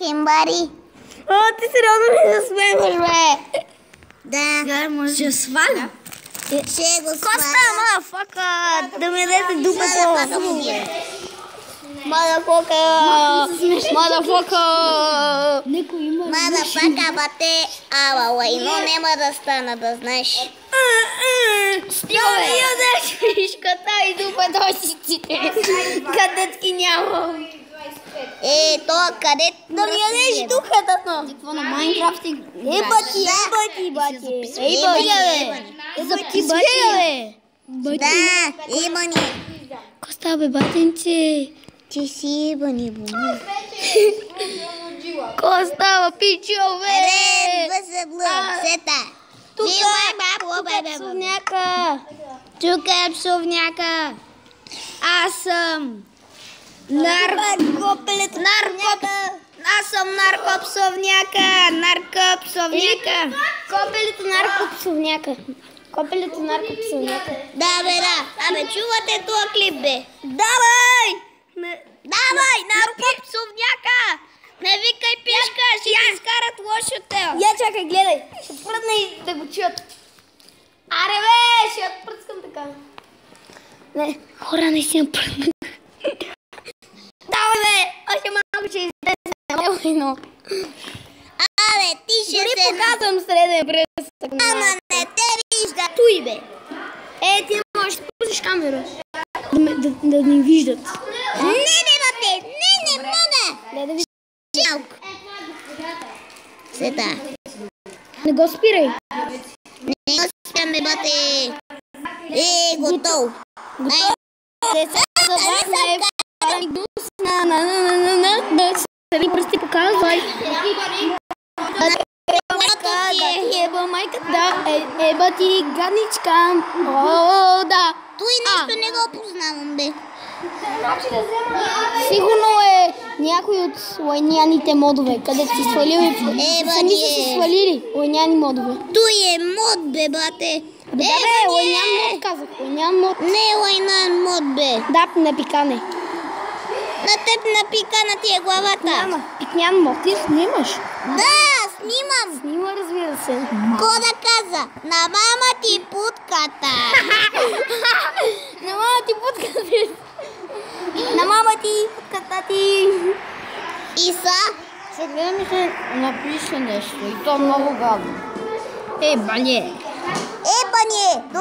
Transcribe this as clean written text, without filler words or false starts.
Кимбари. Ти сериозно ми засмеваш, бе. Да. Ще сваля. Ще го Коста, сваля. мадафака, да ми дадете дупето. Мадафака му бие. Мадафака. Мадафака. Мадафака, бате. Ала, лайно нема да стана, да знаеш. Стига, бе. Ядеш фишката и дупето си ците. Къде ти няма. То къде? Да ми ядеш дупето. Какво на Майнкрафт и... Бати. Да, ебани. Коста, бе, батенце. Ти си ебани, бума. Коста, пичо, бе. Ред, бъзъблъ, сета. Псовняка. Тук е псовняка. Аз съм Аз съм наркопсовняка. Наркопсовняка. Копелето наркопсовняка. Копелето наркопсовняка. Да, бе, да. Абе, чувате това клип, бе? Давай! Давай, наркопсовняка! Не викай пишка, ще я изкарат лошото. Я чакай, гледай. Ще пръдна и да го чуят. Аре, бе, ще отпръскам така. Не, Хора, не си напръдна. давай, бе! Още малко ще излезе. Но... Абе, ти ще Дори се... показвам среден пръст. Ама не те вижда. Туй, бе. Ти можеш да пуснеш камера. Да ни виждат. Не, бате, не мога. Не да виждаш. Жалко. Сета. Не го спирай. Не го спяме, бате. Готов. Сами пръсти показвай. Еба майката, да, еба ти гадничка. О, да. Той нещо не го познавам, бе. Сигурно е някой от лайняните модове, където си свалили. Сами са си свалили лайняни модове. Той е мод, бе, бате. Да, бе, лайнян мод казах. Лайнян мод. Не лайнан мод, бе. Да, на пикане. На теб напика на тия главата. Няма. Пикнян мод. Ти снимаш? Да, снимам. Снима, разбира се. Ко да каза? На мама ти путката. На мама ти путката. На мама ти путката ти. Иса? Ще гледам и се напише нещо и то много гадно. Бане. Бане.